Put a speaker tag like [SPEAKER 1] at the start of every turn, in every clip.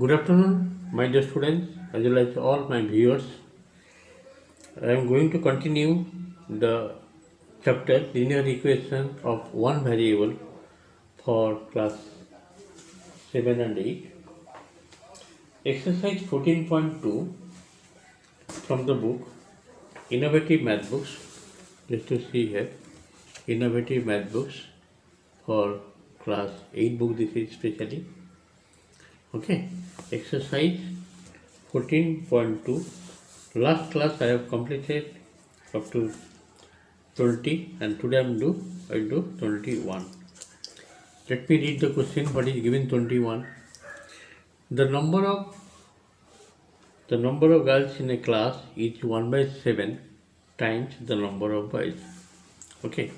[SPEAKER 1] Good afternoon, my dear students, as well as all my viewers. I am going to continue the chapter linear equation of one variable for class 7 and 8. Exercise 14.2 from the book Innovative Math Books. Just to see here, Innovative Math Books for class 8 book, this is specially. Okay, exercise 14.2. Last class I have completed up to 20 and today I will do 21. Let me read the question what is given 21. The number of girls in a class is 1 by 7 times the number of boys. Okay,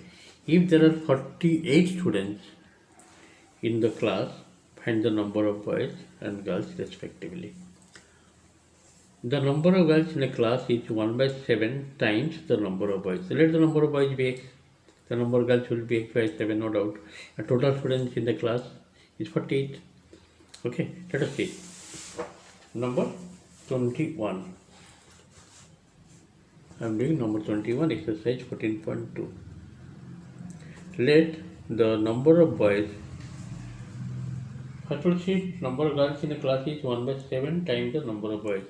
[SPEAKER 1] if there are 48 students in the class, find the number of boys and girls respectively. The number of girls in a class is 1 by 7 times the number of boys. So let the number of boys be x. The number of girls will be x by 7, no doubt. The total students in the class is 48. Okay, let us see. Number 21. I am doing number 21, exercise 14.2. Let the number of boys, first of all, see, number of girls in a class is 1 by 7 times the number of boys.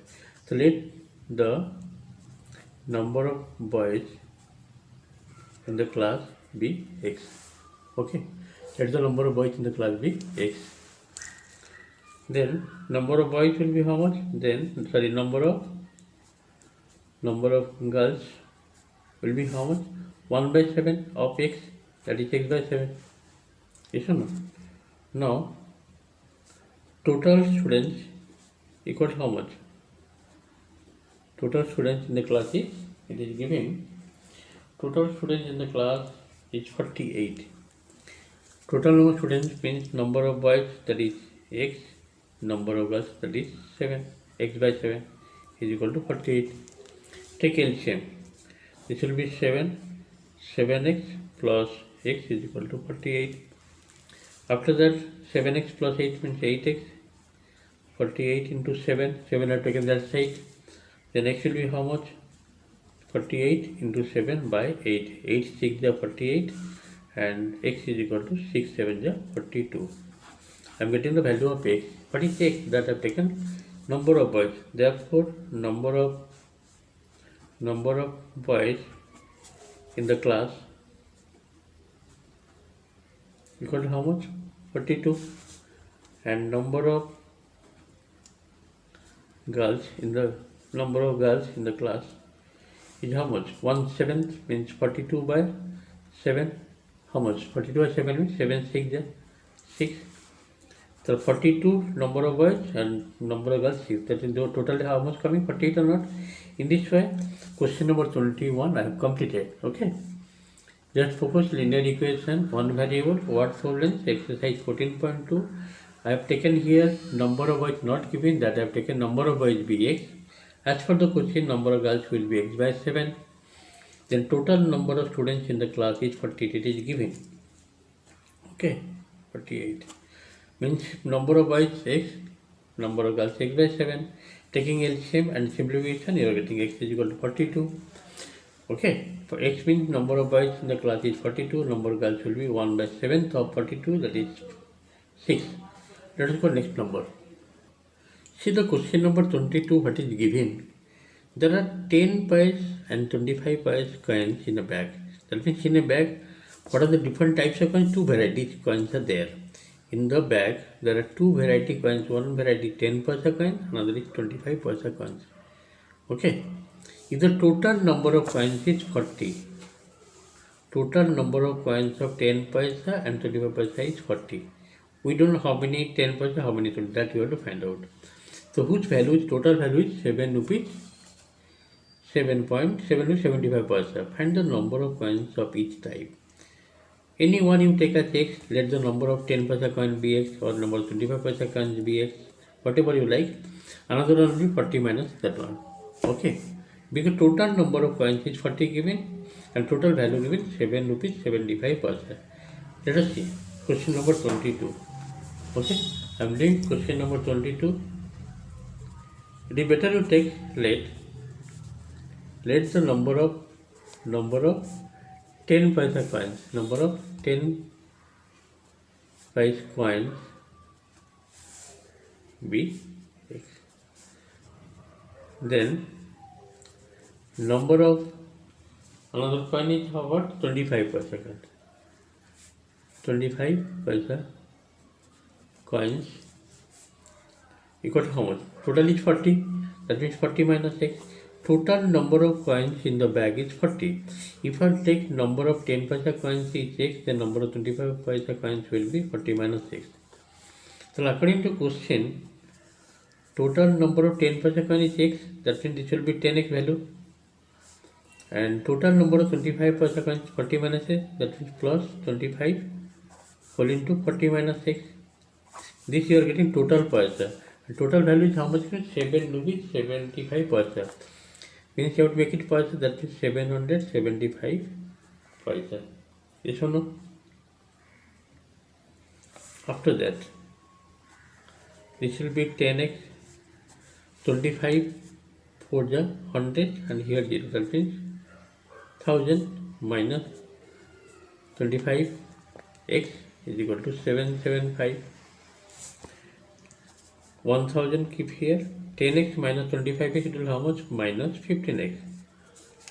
[SPEAKER 1] So let the number of boys in the class be x. Okay, let the number of boys in the class be x. Then number of boys will be how much? Then number of girls will be how much? 1 by 7 of x, that is x by 7. Yes or no? Now total students equal to how much? Total students in the class is, it is given, total students in the class is 48. Total number of students means number of boys, that is x, number of girls, that is 7. X by 7 is equal to 48. Take LCM. This will be 7x plus x is equal to 48. After that 7x plus 8 means 8x. 48 into 7, 7 are taken that side. Then x will be how much? 48 into 7 by 8. 8 6 is 48 and x is equal to 6 7 is 42. I am getting the value of x. What is x? That I have taken number of boys. Therefore, number of boys in the class equal to how much? 42. And number of girls in the class is how much? 1/7 means 42 by 7. How much? 42 by 7 means 7 6 is 6. So 42 number of boys and number of girls 6. That is total how much coming? 48 or not? In this way, question number 21 I have completed. Okay. Just propose linear equation, one variable, what solvents, exercise 14.2. I have taken here number of boys not given, that I have taken number of boys be x. As for the question, number of girls will be x by 7. Then total number of students in the class is 48, it is given. Okay, 48. Means number of boys x, number of girls x by 7. Taking LCM and simplification, you are getting x is equal to 42. Okay, for x means number of boys in the class is 42, number of girls will be 1 by 7th of 42, that is 6. Let us go next number. See the question number 22, what is given. There are 10 pies and 25 pies coins in a bag. That means in a bag, what are the different types of coins? Two varieties coins are there. In the bag, there are two variety coins. One variety 10 paisa coin, another is 25 paisa coins. Okay. If the total number of coins is 40, total number of coins of 10 paisa and 25 paisa is 40. We don't know how many 10 paisa, how many 20, that you have to find out. So whose value is, total value is 7 rupees, 7.75 paisa. Find the number of coins of each type. Any one you take as x, let the number of 10 paisa coin be x or number of 25 paisa coins be x, whatever you like. Another one will be 40 minus that one. Okay. Because total number of coins is 40 given and total value given 7 rupees 75 paisa. Let us see question number 22. Okay, I am doing question number 22. It is better you take let the number of 10 paisa coins, number of 10 paisa coins be x. Then number of another coin is what? 25 paisa coin. 25 paisa coins equal to how much? Total is 40. That means 40 minus x. Total number of coins in the bag is 40. If I take number of 10 paisa coins is x, then number of 25 paisa coins will be 40 minus x. So according to question, total number of 10 paisa coin is x. That means this will be 10x value. And total number of 25 paisa coins 40 minus x. That means plus 25 whole into 40 minus x. This you are getting total paisa. Total value is how much? 7 rupees 75 paisa. Means you have to make it paisa, that is 775 paisa. Yes or no? After that, this will be 10x, 25 for the 100 and here 0. That means 1000 minus 25x is equal to 775. 1000 keep here, 10x minus 25x it will how much? Minus 15x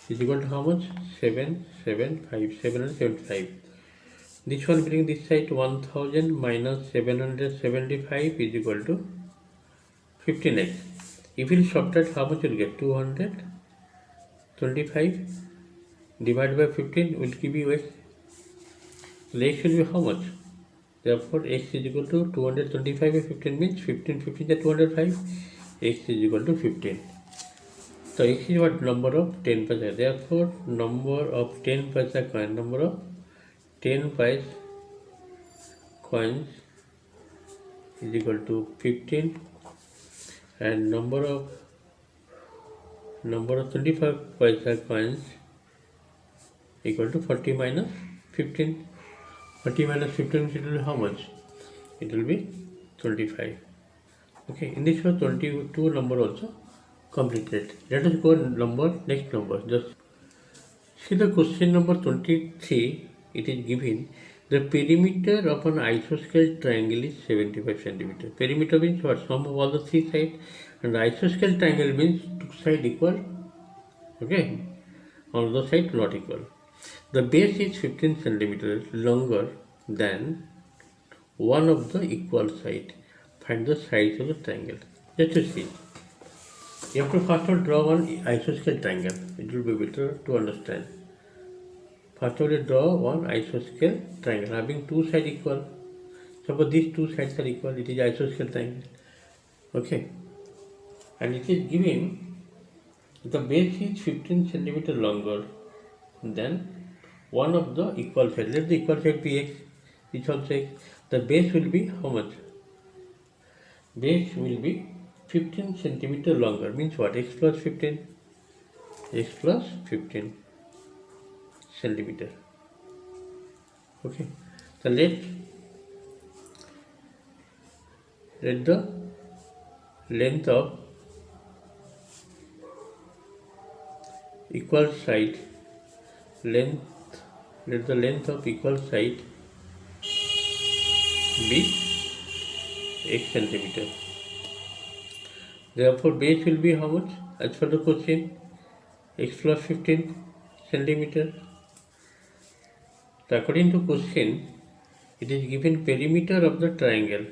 [SPEAKER 1] is equal to how much? 775. This one bring this side, 1000 minus 775 is equal to 15x. If you subtract, how much you will get? 225 divided by 15 will give you x. So x will be how much? Therefore, x is equal to 225 by 15 means 15 is 205. X is equal to 15. So, x is what? Number of 10 paisa. Therefore, number of 10 paisa coin, number of 10 paisa coins is equal to 15, and number of 25 paisa coins equal to 40 minus 15. 40 minus 15 it will be how much? It will be 25. Okay, in this way 22 number also completed. Let us go next number. Just see the question number 23. It is given the perimeter of an isosceles triangle is 75 centimeter. Perimeter means what? Sum of all the three sides, and isosceles triangle means two sides equal. Okay, on the side not equal. The base is 15 centimeters longer than one of the equal side. Find the size of the triangle. Just to see. You have to first of all draw one isosceles triangle. It will be better to understand. First of all, draw one isosceles triangle having two sides equal. Suppose these two sides are equal. It is isosceles triangle. Okay. And it is given the base is 15 centimeters longer than one of the equal sides. Let the equal side be x. This also x. The base will be how much? Base will be 15 centimeters longer. Means what? X plus 15. X plus 15 centimeter. Okay. So let the length of equal side let the length of equal side be x centimeter. Therefore, base will be how much? As per the question, x plus 15 centimeter. So according to question, it is given perimeter of the triangle.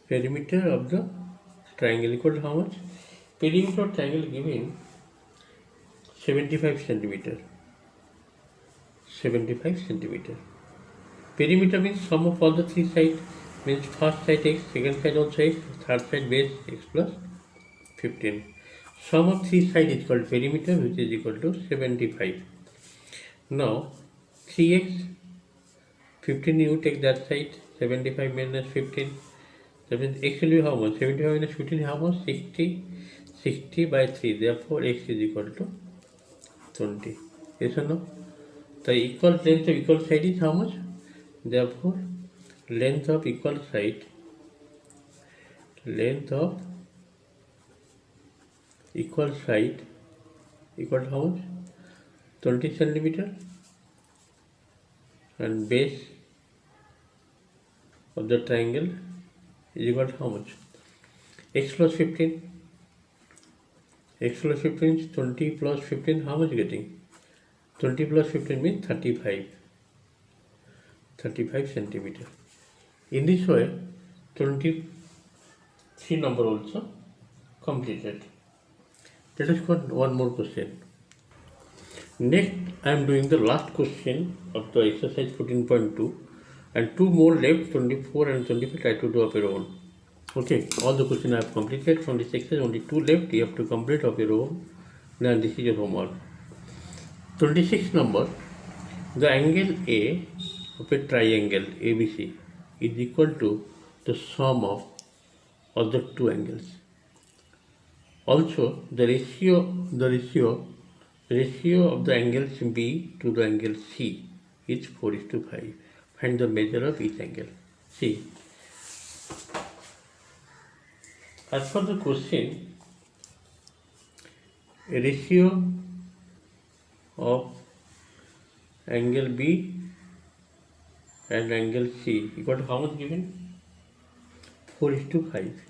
[SPEAKER 1] Perimeter of the triangle equal to how much? Perimeter of triangle given 75 centimeter. 75 centimeter. Perimeter means sum of all the three sides. Means first side x, second side also x, third side base x plus 15. Sum of three sides is called perimeter, which is equal to 75. Now 3x, 15 you take that side, 75 minus 15. That means x will be how much? 75 minus 15 is how much? 60 by 3. Therefore, x is equal to 20. Yes or no? The equal length of equal side is how much? Therefore, length of equal side equal side equal to how much? 20 centimeter, and base of the triangle is equal to how much? X plus 15. X plus 15 is 20 plus 15. How much getting? 20 plus 15 means 35 centimeter. In this way, 23 number also completed. Let us go one more question. Next, I am doing the last question of the exercise 14.2, and two more left, 24 and 25. Try to do of your own. Okay, all the questions I have completed from this exercise. Only two left. You have to complete of your own. Now this is your homework. 26 number. The angle A of a triangle ABC is equal to the sum of the two angles. Also, the ratio of the angles B to the angle C is 4:5. Find the measure of each angle. See, as for the question, a ratio of angle B and angle C equal to how much given? 4:5.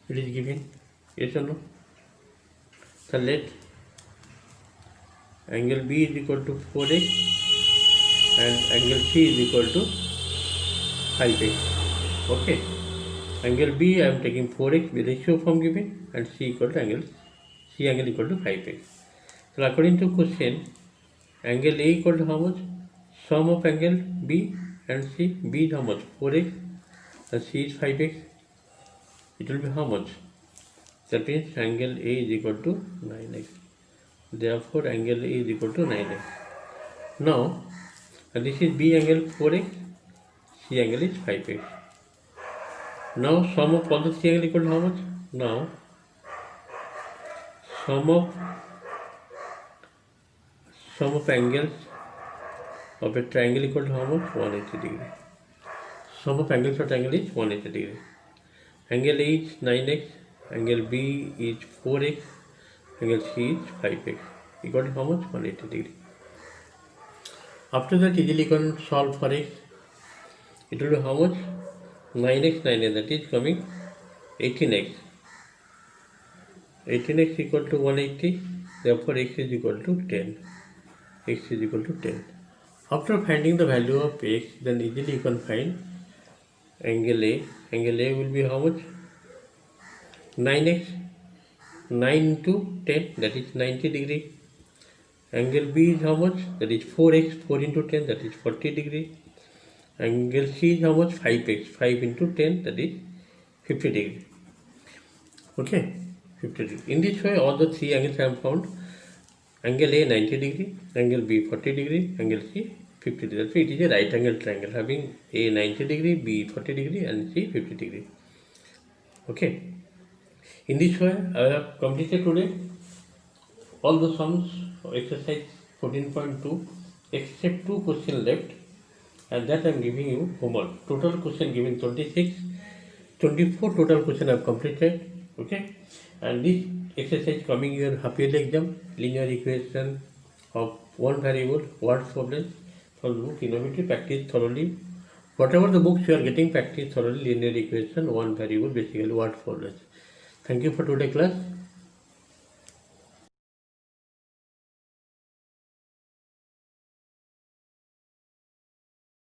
[SPEAKER 1] It is given. Yes or no? So let angle B is equal to 4x and angle C is equal to 5x. Okay. Angle B I am taking 4x with ratio form given, and C equal to C angle equal to 5x. So according to question, angle A equal to how much? Sum of angle B and C. B is how much? 4x, and C is 5x. It will be how much? That means angle A is equal to 9x. Therefore, angle A is equal to 9x. Now, this is B angle 4x, C angle is 5x. Now, sum of all the three angles equal to how much? Now, sum of angles of a triangle equal to how much? 180 degree. Sum of angles of triangle is 180 degree. Angle A is 9x, angle B is 4x, angle C is 5x. Equal to how much? 180 degree. After that, easily you can solve for x. It will be how much? 9x, that is coming 18x. 18x equal to 180, therefore x is equal to 10. X is equal to 10. After finding the value of x, then easily you can find angle A. Angle A will be how much? 9x. 9 into 10, that is 90 degree. Angle B is how much? That is 4x. 4 into 10, that is 40 degree. Angle C is how much? 5x. 5 into 10, that is 50 degree. Okay, 50 degree. In this way, all the three angles I have found. Angle A 90 degree, angle B 40 degree, angle C 50 degree. So it is a right angle triangle having A 90 degree, B 40 degree, and C 50 degree. Okay. In this way, I have completed today all the sums of exercise 14.2 except two questions left, and that I am giving you homework. Total question given 26, 24 total question I have completed. Okay, and this exercise coming your half yearly exam, linear equation of one variable, word problems from the book Innovative. Practice thoroughly. Whatever the books you are getting, practice thoroughly linear equation, one variable, basically word problems. Thank you for today's class.